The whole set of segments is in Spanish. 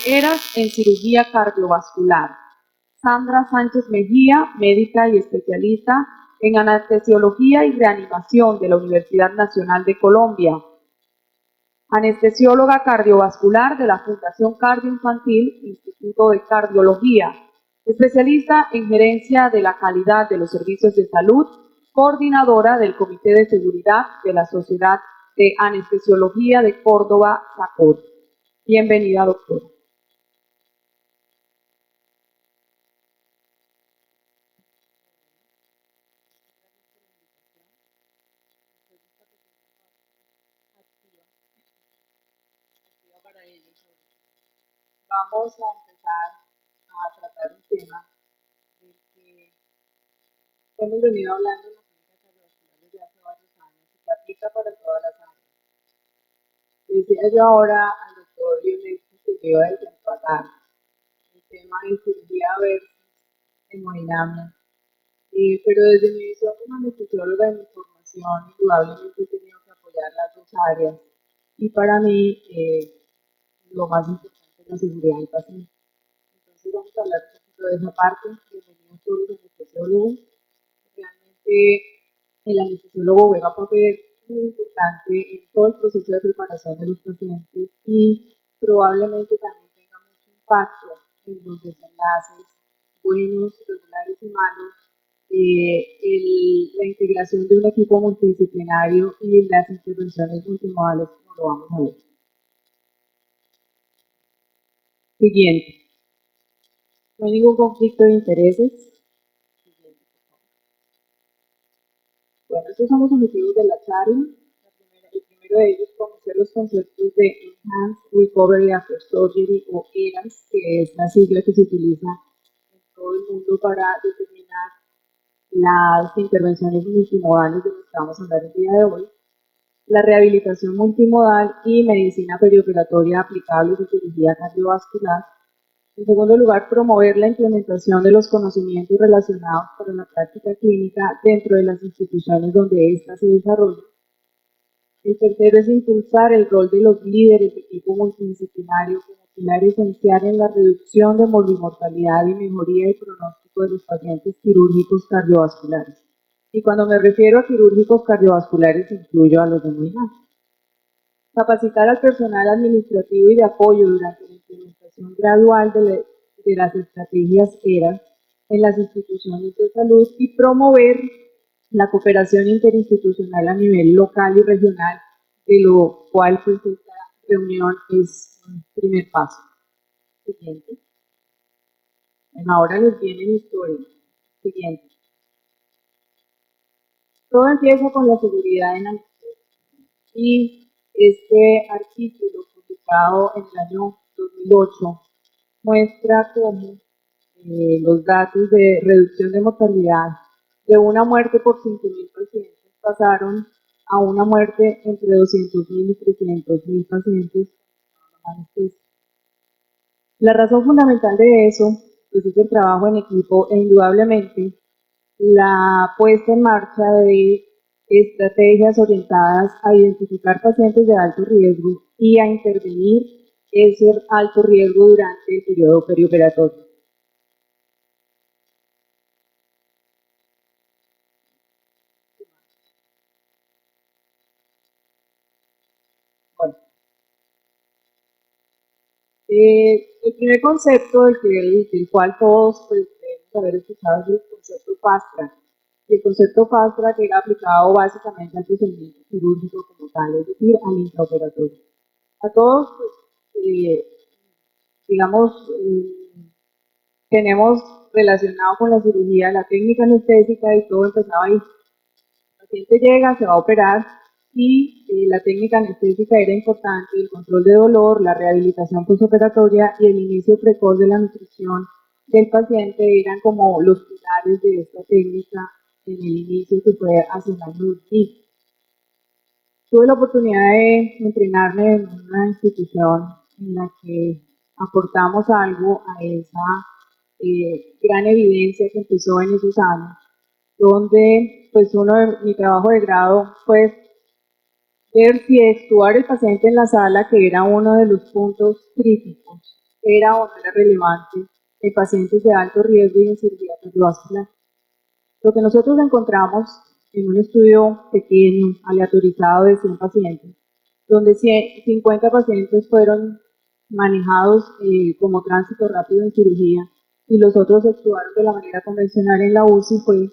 ERAS en cirugía cardiovascular. Sandra Sánchez Mejía, médica y especialista en anestesiología y reanimación de la Universidad Nacional de Colombia. Anestesióloga cardiovascular de la Fundación Cardioinfantil, Instituto de Cardiología. Especialista en gerencia de la calidad de los servicios de salud, coordinadora del Comité de Seguridad de la Sociedad de Anestesiología de Córdoba, SACOD. Bienvenida, doctora. Vamos a empezar a tratar un tema del que hemos venido hablando en la clínica cardiovascular desde hace varios años y que aplica para todas las áreas. Decía yo ahora al doctor Lionel que me iba a desempatar el tema de cirugía versus hemodinamia. Pero desde mi visión como anestesióloga de mi formación, indudablemente he tenido que apoyar las dos áreas. Y para mí, lo más importante es la seguridad del paciente. Entonces vamos a hablar un poquito de esa parte. Bienvenidos todos los anestesiólogos. Realmente el anestesiólogo juega un papel muy importante en todo el proceso de preparación de los pacientes y probablemente también tenga mucho impacto en los desenlaces buenos, regulares y malos, la integración de un equipo multidisciplinario y las intervenciones multimodales, como lo vamos a ver. Siguiente. No hay ningún conflicto de intereses. Bueno, estos son los objetivos de la charla. El primero de ellos es conocer los conceptos de Enhanced Recovery After Surgery o ERAS, que es la sigla que se utiliza en todo el mundo para determinar las intervenciones multimodales de las que vamos a hablar el día de hoy, la rehabilitación multimodal y medicina perioperatoria aplicable de cirugía cardiovascular. En segundo lugar, promover la implementación de los conocimientos relacionados para la práctica clínica dentro de las instituciones donde ésta se desarrolla. El tercero es impulsar el rol de los líderes de equipo multidisciplinario como pilar esencial en la reducción de morbimortalidad y mejoría del pronóstico de los pacientes quirúrgicos cardiovasculares. Y cuando me refiero a quirúrgicos cardiovasculares, incluyo a los de hemodinamia. Capacitar al personal administrativo y de apoyo durante la implementación gradual de las estrategias ERAS en las instituciones de salud y promover la cooperación interinstitucional a nivel local y regional, de lo cual pues esta reunión es un primer paso. Siguiente. Bueno, ahora les viene mi historia. Siguiente. Todo empieza con la seguridad en anestesia. Y este artículo publicado en el año 2008 muestra cómo los datos de reducción de mortalidad de una muerte por 5.000 pacientes pasaron a una muerte entre 200.000 y 300.000 pacientes con anestesia. La razón fundamental de eso pues, es el trabajo en equipo e indudablemente la puesta en marcha de estrategias orientadas a identificar pacientes de alto riesgo y a intervenir ese alto riesgo durante el periodo perioperatorio. Bueno. El primer concepto del cual todos pues, debemos haber escuchado es el concepto Fast Track. Y el concepto Fast Track era aplicado básicamente al procedimiento quirúrgico como tal, es decir, al intraoperatorio. A todos, pues, digamos, tenemos relacionado con la cirugía, la técnica anestésica y todo empezaba ahí. El paciente llega, se va a operar y la técnica anestésica era importante, el control de dolor, la rehabilitación postoperatoria y el inicio precoz de la nutrición del paciente eran como los pilares de esta técnica en el inicio que fue hace un año 2000. Tuve la oportunidad de entrenarme en una institución en la que aportamos algo a esa gran evidencia que empezó en esos años, donde pues mi trabajo de grado fue ver si extubar el paciente en la sala, que era uno de los puntos críticos era o no era relevante en pacientes de alto riesgo y en cirugía cardiovascular. Lo que nosotros encontramos en un estudio pequeño, aleatorizado de 100 pacientes, donde 50 pacientes fueron manejados como tránsito rápido en cirugía y los otros actuaron de la manera convencional en la UCI, fue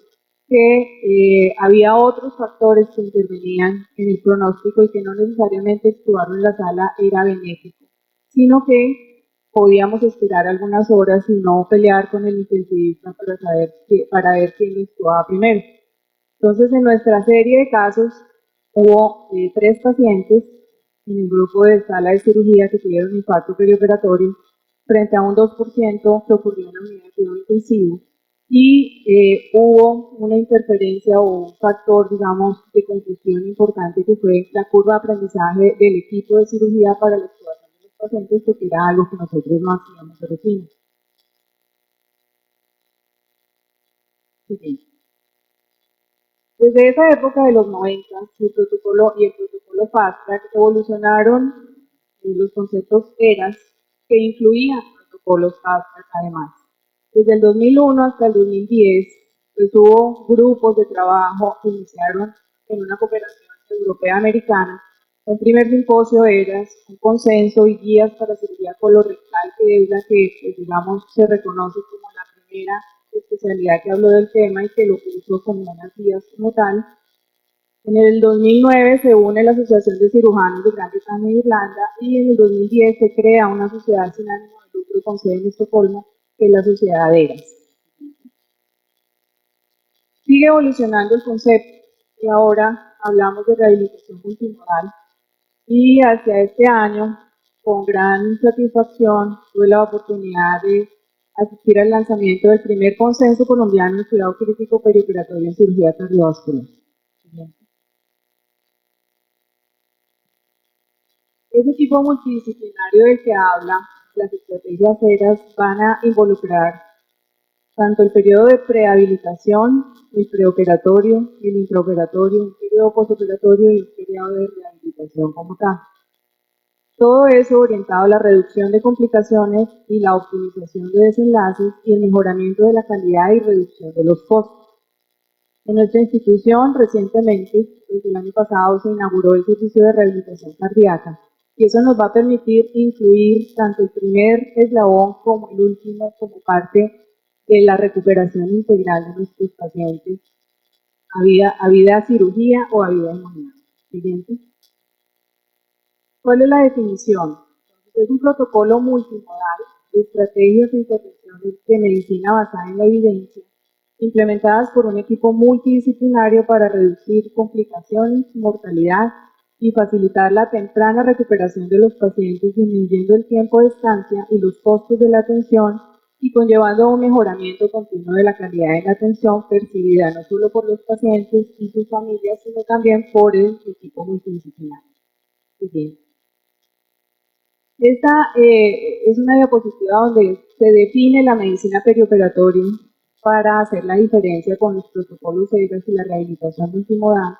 que había otros factores que intervenían en el pronóstico y que no necesariamente actuarlo en la sala era benéfico, sino que podíamos esperar algunas horas y no pelear con el intensivista para ver quién actuaba primero. Entonces, en nuestra serie de casos hubo 3 pacientes en el grupo de sala de cirugía que tuvieron infarto perioperatorio frente a un 2% que ocurrió en la unidad de cuidado intensivo y hubo una interferencia o un factor, digamos, de confusión importante que fue la curva de aprendizaje del equipo de cirugía para la actuación de los pacientes, porque era algo que nosotros no hacíamos de rutina. Desde esa época de los 90, el protocolo Fast Track evolucionaron los conceptos ERAS que incluían protocolos Fast Track además. Desde el 2001 hasta el 2010, pues hubo grupos de trabajo que iniciaron en una cooperación europea-americana. Un primer simposio ERAS, un consenso y guías para cirugía colorectal, que es la que, pues, digamos, se reconoce como la primera especialidad que habló del tema y que lo puso como unas guías como tal. En el 2009 se une la Asociación de Cirujanos de Gran Bretaña e Irlanda y en el 2010 se crea una sociedad sin ánimo de lucro con sede en Estocolmo, que es la Sociedad de ERAS. Sigue evolucionando el concepto y ahora hablamos de rehabilitación multimodal y hacia este año, con gran satisfacción, tuve la oportunidad de asistir al lanzamiento del primer consenso colombiano en cuidado crítico perioperatorio en cirugía cardiovascular. Ese equipo multidisciplinario del que habla, las estrategias ERAS van a involucrar tanto el periodo de prehabilitación, el preoperatorio, el intraoperatorio, un periodo postoperatorio y un periodo de rehabilitación como tal. Todo eso orientado a la reducción de complicaciones y la optimización de desenlaces y el mejoramiento de la calidad y reducción de los costos. En nuestra institución, recientemente, desde el año pasado, se inauguró el servicio de rehabilitación cardíaca y eso nos va a permitir incluir tanto el primer eslabón como el último como parte de la recuperación integral de nuestros pacientes a vida cirugía o a vida inmunidad. Siguiente. ¿Cuál es la definición? Es un protocolo multimodal de estrategias e intervenciones de medicina basada en la evidencia, implementadas por un equipo multidisciplinario para reducir complicaciones, mortalidad y facilitar la temprana recuperación de los pacientes, disminuyendo el tiempo de estancia y los costos de la atención y conllevando a un mejoramiento continuo de la calidad de la atención percibida no solo por los pacientes y sus familias, sino también por el equipo multidisciplinario. Siguiente. Esta es una diapositiva donde se define la medicina perioperatoria para hacer la diferencia con los protocolos ERAS y la rehabilitación multimodal,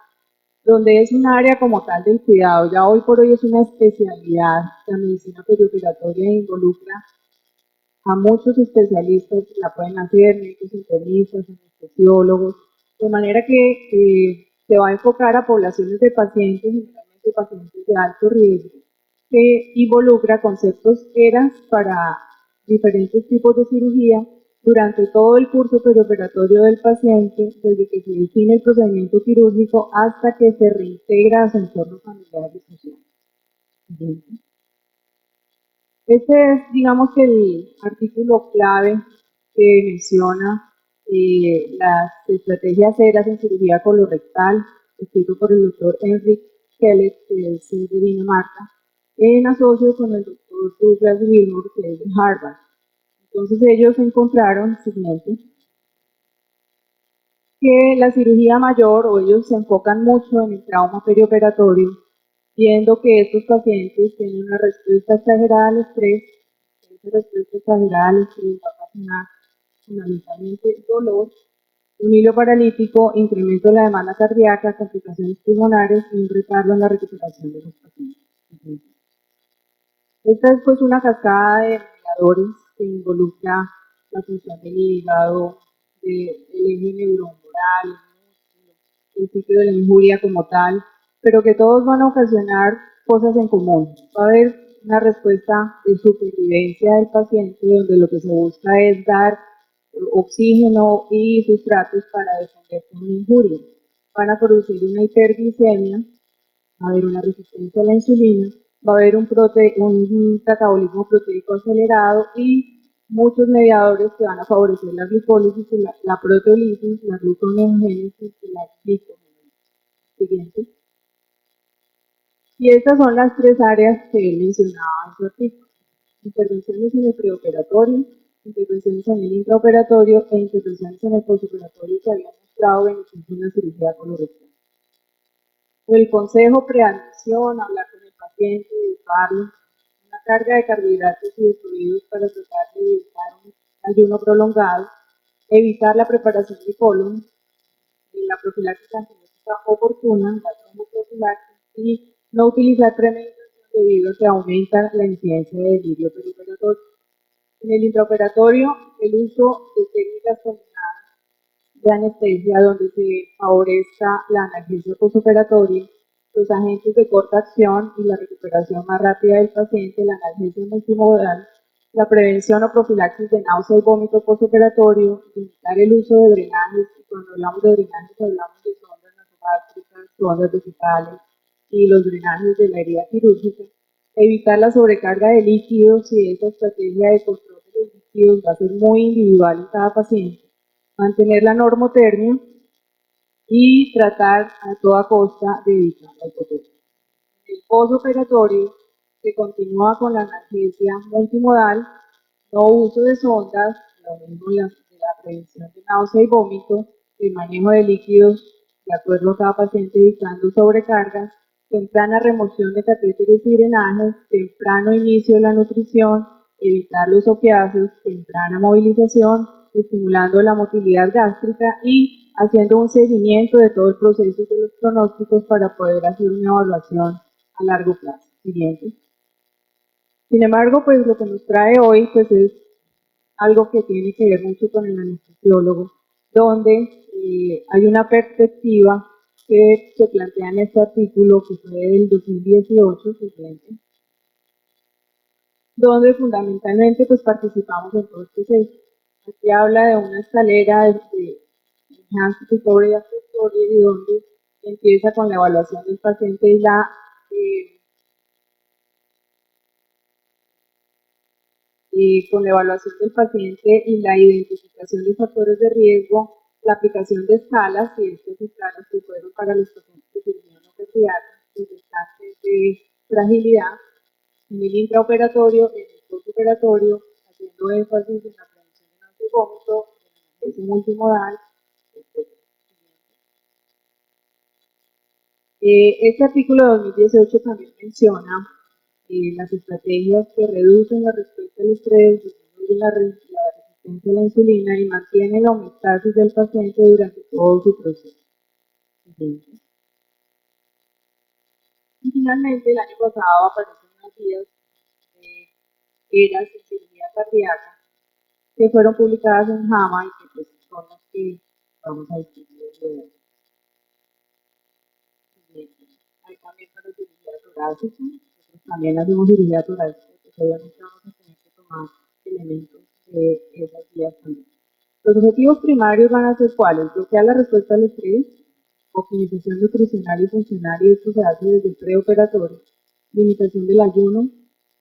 donde es un área como tal del cuidado. Ya hoy por hoy es una especialidad. La medicina perioperatoria involucra a muchos especialistas que la pueden hacer, médicos internistas, anestesiólogos, de manera que se va a enfocar a poblaciones de pacientes, generalmente pacientes de alto riesgo, que involucra conceptos ERAS para diferentes tipos de cirugía durante todo el curso perioperatorio del paciente, desde que se define el procedimiento quirúrgico hasta que se reintegra a su entorno familiar y social. Este es, digamos, el artículo clave que menciona las estrategias ERAS en cirugía colorectal, escrito por el doctor Henrik Kellett, que es de Dinamarca, en asocio con el doctor Douglas Wilmore, que es de Harvard. Entonces ellos encontraron, siguiente, que la cirugía mayor, o ellos se enfocan mucho en el trauma perioperatorio, viendo que estos pacientes tienen una respuesta exagerada al estrés. Esa respuesta exagerada al estrés va a ocasionar fundamentalmente dolor, un hilo paralítico, incremento de la demanda cardíaca, complicaciones pulmonares y un retardo en la recuperación de los pacientes. Esta es pues una cascada de mediadores que involucra la función del hígado, del eje neuromoral, el ciclo de la injuria como tal, pero que todos van a ocasionar cosas en común. Va a haber una respuesta de supervivencia del paciente donde lo que se busca es dar oxígeno y sustratos para defenderse de una injuria. Van a producir una hiperglicemia, va a haber una resistencia a la insulina, va a haber un catabolismo proteico acelerado y muchos mediadores que van a favorecer la glicólisis, la proteólisis, la gluconeogénesis y la glicogénesis. Siguiente. Y estas son las tres áreas que él mencionaba en su artículo. Intervenciones en el preoperatorio, intervenciones en el intraoperatorio e intervenciones en el postoperatorio que habían mostrado beneficio en la cirugía colorectal. El consejo preadmisión, hablar con el paciente, educarlo, una carga de carbohidratos y de fluidos para tratar de evitar un ayuno prolongado, evitar la preparación de colon, la profilaxis antibiótica oportuna, la tromboprofilaxis y no utilizar premeditación debido a que aumenta la incidencia de delirio perioperatorio. En el intraoperatorio, el uso de técnicas combinadas de anestesia donde se favorezca la analgesia postoperatoria, los agentes de corta acción y la recuperación más rápida del paciente, la analgesia multimodal, la prevención o profilaxis de náusea y vómito postoperatorio, limitar el uso de drenajes, y cuando hablamos de drenajes hablamos de sondas nasogástricas, sondas vegetales y los drenajes de la herida quirúrgica, evitar la sobrecarga de líquidos y esa estrategia de control de los líquidos va a ser muy individual en cada paciente, mantener la normotermia y tratar a toda costa de evitar la hipotermia. En el postoperatorio se continúa con la analgesia multimodal, no uso de sondas, lo mismo de la prevención de náusea y vómito, el manejo de líquidos de acuerdo a cada paciente evitando sobrecargas, temprana remoción de catéteres y drenajes, temprano inicio de la nutrición, evitar los opiáceos, temprana movilización, estimulando la motilidad gástrica y haciendo un seguimiento de todo el proceso de los pronósticos para poder hacer una evaluación a largo plazo. Siguiente. Sin embargo, pues lo que nos trae hoy pues es algo que tiene que ver mucho con el anestesiólogo, donde hay una perspectiva que se plantea en este artículo que fue del 2018, siguiente, donde fundamentalmente pues participamos en todo este proceso. Aquí habla de una escalera de Enhanced Recovery Accessory, donde empieza con la evaluación del paciente y la con la evaluación del paciente y la identificación de factores de riesgo, la aplicación de escalas, y estas escalas que fueron para los pacientes que tenían obesidad, los desastres de fragilidad, en el intraoperatorio, en el postoperatorio, haciendo énfasis en la prevención de náusea y vómito, en la anestesia multimodal, etc. Este artículo de 2018 también menciona las estrategias que reducen la respuesta al estrés, disminuyen la resistencia a la insulina y mantienen la homeostasis del paciente durante todo su proceso. Y finalmente, el año pasado aparecen unas guías de eras en cirugía cardíaca que fueron publicadas en JAMA y que pues, son las que vamos a discutir hoy. Hay también para cirugía torácica, nosotros también hacemos cirugía torácica, pues obviamente vamos a tener que tomar elementos de esas guías también. Los objetivos primarios van a ser cuáles: bloquear la respuesta al estrés, optimización nutricional y funcional, y esto se hace desde el preoperatorio, limitación del ayuno,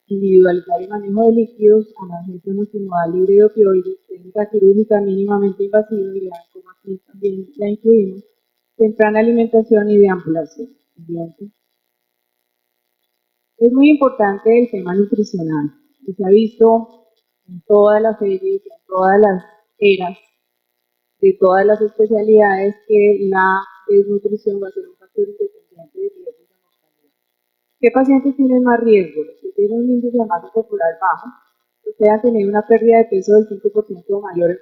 individualizar el manejo de líquidos, analgesia multimodal libre de opioides, técnica quirúrgica mínimamente invasiva, y vean cómo aquí también la incluimos, temprana alimentación y deambulación. Siguiente. Es muy importante el tema nutricional, que se ha visto en todas las series, en todas las eras, de todas las especialidades, que la desnutrición va a ser un factor independiente de riesgo de mortalidad. ¿Qué pacientes tienen más riesgo? Los que tienen un índice de masa corporal bajo, los que han tenido una pérdida de peso del 5% o mayor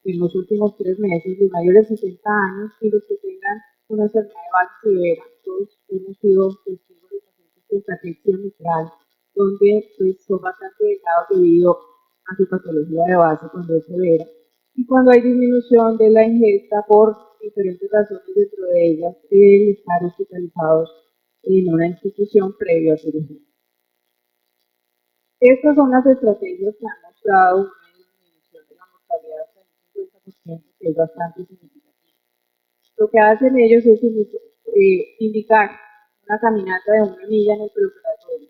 en los últimos 3 meses, los mayores de 60 años y los que tengan una enfermedad de base severa. Todos hemos sido testigos de pacientes con catequia mitral, donde pues, son bastante delgados debido a su patología de base cuando es severa. Y cuando hay disminución de la ingesta por diferentes razones, dentro de ellas el estar hospitalizados en una institución previo a cirugía. Estas son las estrategias que han mostrado una disminución de la mortalidad hasta el 50%, que es bastante significativa. Lo que hacen ellos es indicar una caminata de 1 milla en el preoperatorio.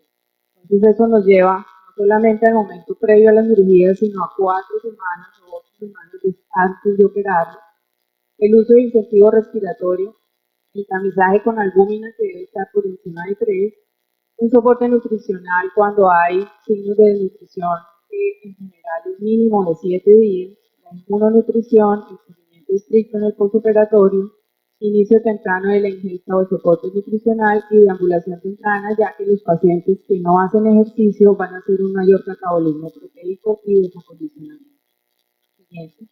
Entonces eso nos lleva no solamente al momento previo a la cirugía, sino a 4 semanas o 8 semanas antes de operarlo. El uso de incentivo respiratorio, el tamizaje con albúmina que debe estar por encima de 3, un soporte nutricional cuando hay signos de desnutrición, que en general es mínimo de 7 días, la inmunonutrición, el seguimiento estricto en el postoperatorio, inicio temprano de la ingesta o soporte nutricional y deambulación temprana, ya que los pacientes que no hacen ejercicio van a hacer un mayor catabolismo proteico y desacondicionamiento. Siguiente.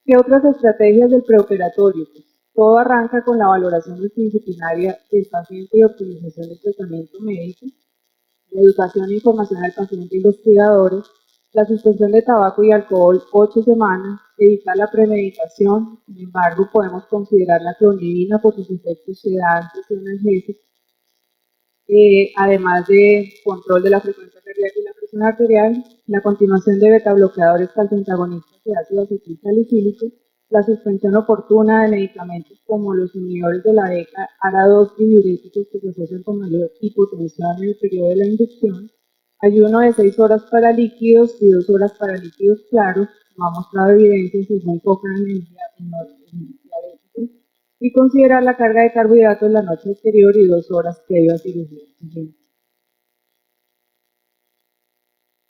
¿Qué otras estrategias del preoperatorio? Pues, todo arranca con la valoración multidisciplinaria del paciente y optimización del tratamiento médico, la educación e información al paciente y los cuidadores, la suspensión de tabaco y alcohol 8 semanas, evitar la premedicación. Sin embargo, podemos considerar la clonidina por sus efectos sedantes y analgésicos, además de control de la frecuencia cardíaca y la presión arterial, la continuación de betabloqueadores calciantagonistas de ácido acetilsalicílico, la suspensión oportuna de medicamentos como los inhibidores de la DECA, ARA2 y diuréticos que se asocian con mayor hipotensión en el periodo de la inducción, ayuno de 6 horas para líquidos y 2 horas para líquidos claros, no ha mostrado evidencias de muy poca energía en diabéticos, y considerar la carga de carbohidratos la noche anterior y 2 horas previo a cirugía.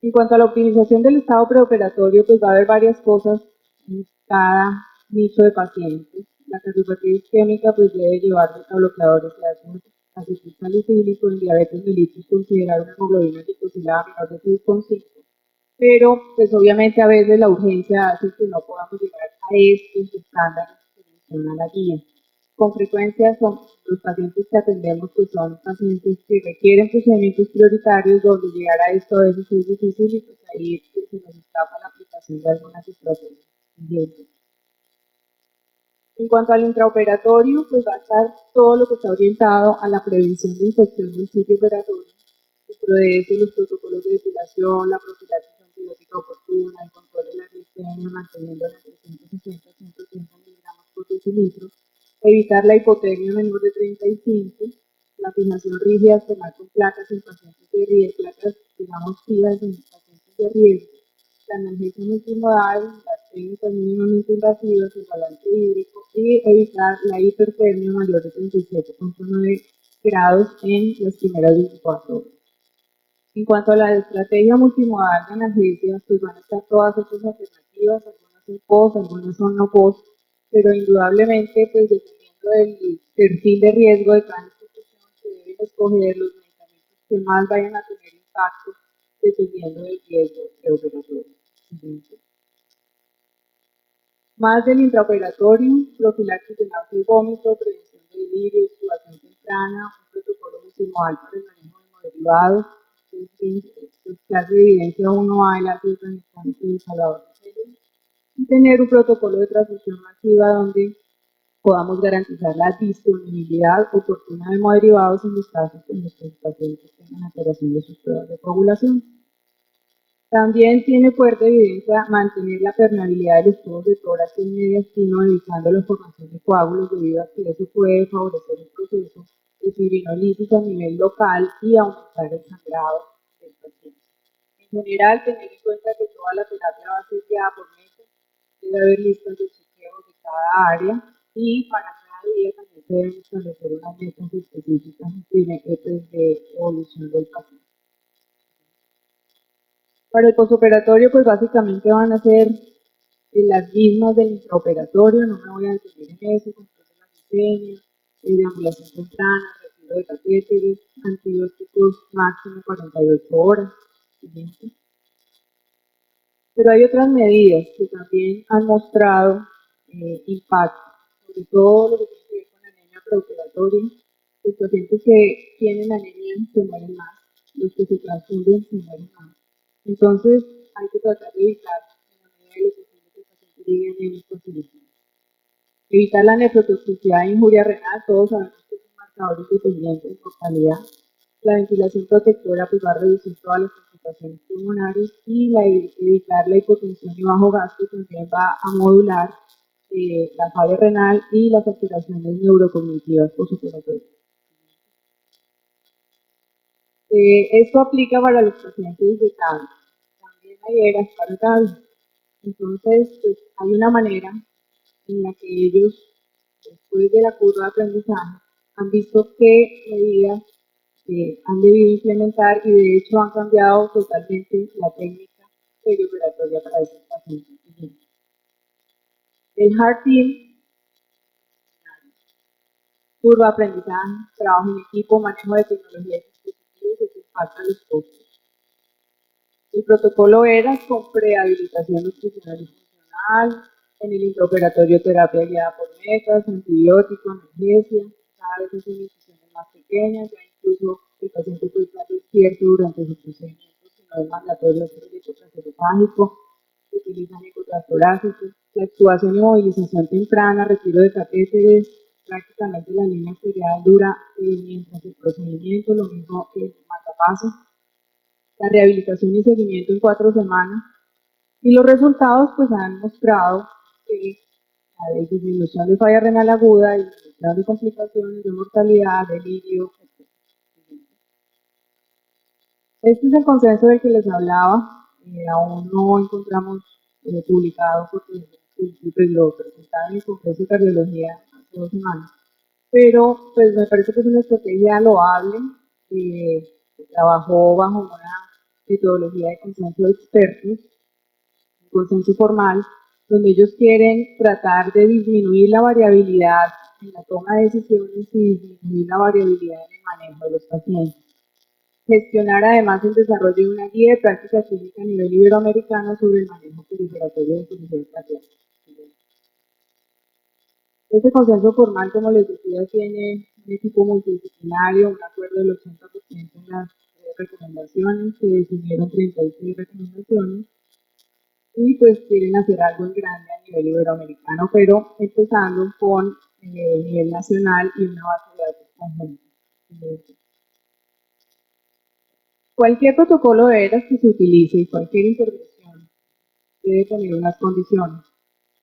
En cuanto a la optimización del estado preoperatorio, pues va a haber varias cosas en cada nicho de pacientes. La cardiopatía isquémica pues debe llevar betabloqueadores de ácido acetilsalicílico, en diabetes mellitus considerar una hemoglobina glicosilada menor de 6,5, pero pues obviamente a veces la urgencia hace que no podamos llegar a estos estándares que menciona la guía. Con frecuencia son los pacientes que atendemos, pues son pacientes que requieren procedimientos prioritarios, donde llegar a esto a veces es difícil y pues ahí se nos escapa la aplicación de algunas estrategias. En cuanto al intraoperatorio, pues va a estar todo lo que está orientado a la prevención de infección del sitio operatorio. Dentro de eso, los protocolos de depilación, la profilaxis antibiótica oportuna, el control de la glicemia, manteniéndola entre 160 y 130 miligramos por decilitro, evitar la hipotermia menor de 35, la fijación rígida externa con placas en pacientes de riesgo, placas, digamos, fijas en pacientes de riesgo, la analgesia multimodal, las técnicas mínimamente invasivas, el balance hídrico y evitar la hipertermia mayor de 37,9 grados en las primeras 24 horas. En cuanto a la estrategia multimodal de analgesia, pues van a estar todas estas alternativas, algunas son post, algunas son no post, pero indudablemente, pues dependiendo del perfil de riesgo de cada institución, se deben escoger los medicamentos que más vayan a tener impacto dependiendo del riesgo preoperatorio. Más del intraoperatorio, profilaxis de náusea y vómito, prevención de delirio, extubación temprana, un protocolo multimodal para el manejo de hemoderivados, clase de evidencia 1A, el ácido tranexámico y el salvador de células, y tener un protocolo de transfusión masiva donde podamos garantizar la disponibilidad oportuna de hemoderivados en los casos en los que los pacientes tengan alteración de sus pruebas de coagulación. También tiene fuerte evidencia mantener la permeabilidad de los tubos de tórax en mediastino, evitando la formación de coágulos, debido a que eso puede favorecer el proceso de fibrinolisis a nivel local y aumentar el sangrado del paciente. En general, tener en cuenta que toda la terapia va a ser guiada por meses, debe haber listas de chequeo de cada área y para cada día también se deben establecer unas metas específicas de evolución del paciente. Para el postoperatorio, pues básicamente van a ser las mismas del intraoperatorio, no me voy a detener en eso, control de la glicemia, deambulación temprana, retiro de catéteres, antibióticos máximo 48 horas. Siguiente. Pero hay otras medidas que también han mostrado impacto, sobre todo lo que tiene que ver con anemia preoperatoria. Los pacientes que tienen anemia se mueren más. los que se transfunden se mueren más. Entonces, hay que tratar de evitar, en la medida de lo posible, que el paciente llegue a anemia con cirugía. Evitar la nefrotoxicidad e injuria renal, todos sabemos que es un marcador independiente de mortalidad. La ventilación protectora pues, va a reducir todas las complicaciones pulmonares y evitar la hipotensión y bajo gasto también va a modular la falla renal y las alteraciones neurocognitivas posoperatorias. Esto aplica para los pacientes de TAV. También hay eras para TAV. Entonces, pues, hay una manera en la que ellos, después de la curva de aprendizaje, han visto qué medidas han debido implementar y de hecho han cambiado totalmente la técnica perioperatoria para estos pacientes. El HEART Team, curva de aprendizaje, trabajo en equipo, manejo de tecnología y dispositivos, eso impacta los costos. El protocolo era con prehabilitación nutricional y funcional, en el intraoperatorio terapia guiada por metas, antibiótico, analgesia, cada vez en incisiones más pequeñas, ya incluso el paciente puede estar despierto durante su procedimiento, si no es mandatorio hacer el ecotransesofágico, utilizan ecotranstorásicos, la extubación y movilización temprana, retiro de catéteres, prácticamente la línea arterial dura mientras el procedimiento, lo mismo que el marcapaso, la rehabilitación y seguimiento en 4 semanas, y los resultados pues han mostrado que la disminución de falla renal aguda, disminución de complicaciones, de mortalidad, delirio, etc. Este es el consenso del que les hablaba, aún no encontramos publicado porque pues, lo presentaron en el Congreso de Cardiología hace 2 semanas, pero pues me parece que es una estrategia loable, que trabajó bajo una metodología de consenso de expertos, un consenso formal, donde ellos quieren tratar de disminuir la variabilidad en la toma de decisiones y disminuir la variabilidad en el manejo de los pacientes. Gestionar además el desarrollo de una guía de práctica clínica a nivel iberoamericano sobre el manejo perioperatorio de cirugía cardíaca. Este consenso formal, como les decía, tiene un equipo multidisciplinario, un acuerdo del 80% en las recomendaciones, se definieron 36 recomendaciones, y pues quieren hacer algo en grande a nivel iberoamericano, pero empezando con el nivel nacional y una base de datos conjunta. Cualquier protocolo de ERAS que se utilice y cualquier intervención debe tener unas condiciones.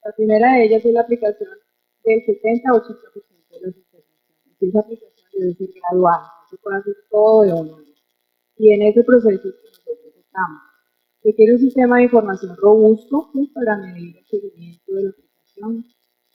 La primera de ellas es la aplicación del 70-80% de las intervenciones. Esa aplicación debe ser gradual, no se puede hacer todo de una vez. Y en ese proceso es que nosotros estamos. Requiere un sistema de información robusto pues, para medir el seguimiento de la aplicación,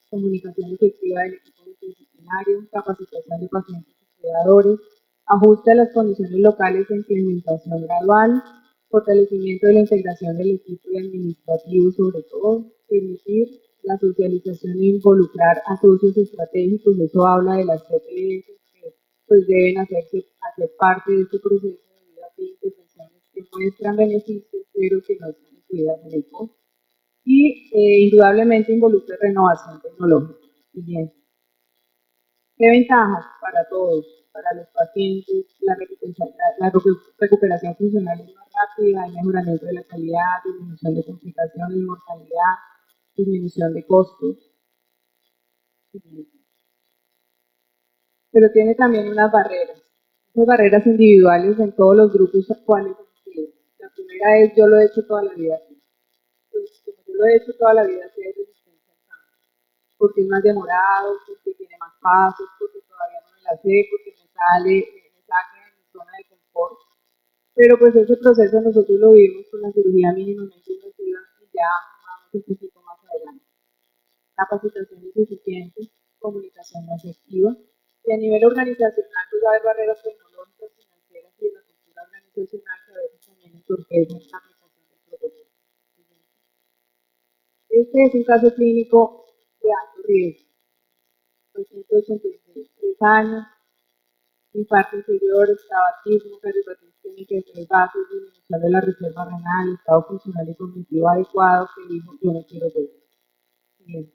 comunicación efectiva del equipo multidisciplinario, capacitación de pacientes y cuidadores, ajuste a las condiciones locales e implementación gradual, fortalecimiento de la integración del equipo y administrativo sobre todo, permitir la socialización e involucrar a socios estratégicos, eso habla de las CPS que pues, deben hacer parte de este proceso debido a que hay intervenciones que muestran beneficios pero que no están incluidas en el costo. Y indudablemente involucra renovación tecnológica. Bien. ¿Qué ventajas para todos? Para los pacientes, la recuperación funcional es más rápida, el mejoramiento de la calidad, disminución de complicaciones, mortalidad, disminución de costos. Pero tiene también unas barreras individuales en todos los grupos actuales. La primera es, yo lo he hecho toda la vida. Pues, como yo lo he hecho toda la vida, sí hay resistencia al cambio. Porque es más demorado, porque tiene más pasos, porque todavía no me la sé, porque me saca de mi zona de confort. Pero pues ese proceso nosotros lo vivimos con la cirugía mínimamente invasiva y ya vamos un poquito más adelante. Capacitación insuficiente, comunicación no efectiva, y a nivel organizacional pues va a haber barreras tecnológicas, financieras y de la cultura organizacional que a veces también entorpecen la aplicación del protocolo. Este es un caso clínico de alto riesgo. 283 años, infarto inferior, tabaquismo, cardiopatía isquémica de 3 vasos, disminución de la reserva renal, estado funcional y cognitivo adecuado, que dijo, yo no quiero ver. Bien.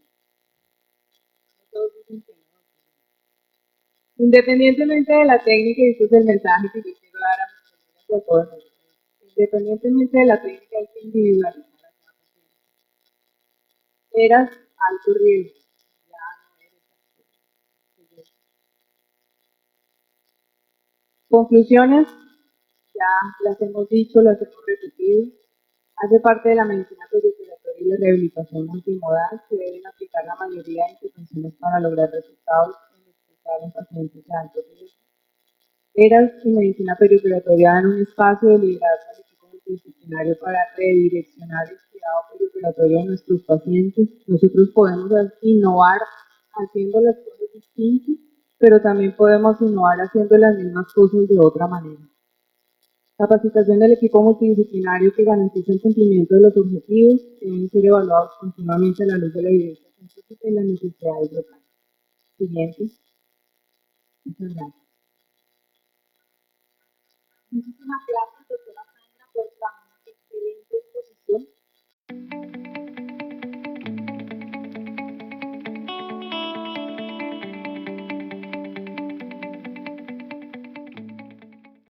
Independientemente de la técnica, y este es el mensaje que yo quiero dar a mis a todo el mundo. Independientemente de la técnica, hay que individualizar a cada paciente. Eras alto riesgo, ya no eres alto riesgo. Conclusiones, ya las hemos dicho, las hemos repetido. Hace parte de la medicina perioperatoria y la rehabilitación multimodal. Se deben aplicar la mayoría de intervenciones para lograr resultados, en especial en pacientes de alto riesgo. Eras y medicina perioperatoria dan un espacio de liderazgo al equipo multidisciplinario para redireccionar el cuidado perioperatorio de nuestros pacientes. Nosotros podemos innovar haciendo las cosas distintas, pero también podemos innovar haciendo las mismas cosas de otra manera. Capacitación del equipo multidisciplinario que garantiza el cumplimiento de los objetivos que deben ser evaluados continuamente a la luz de la evidencia científica y las necesidades locales. Siguiente. Muchas gracias. Muchísimas gracias, doctora Sandra, por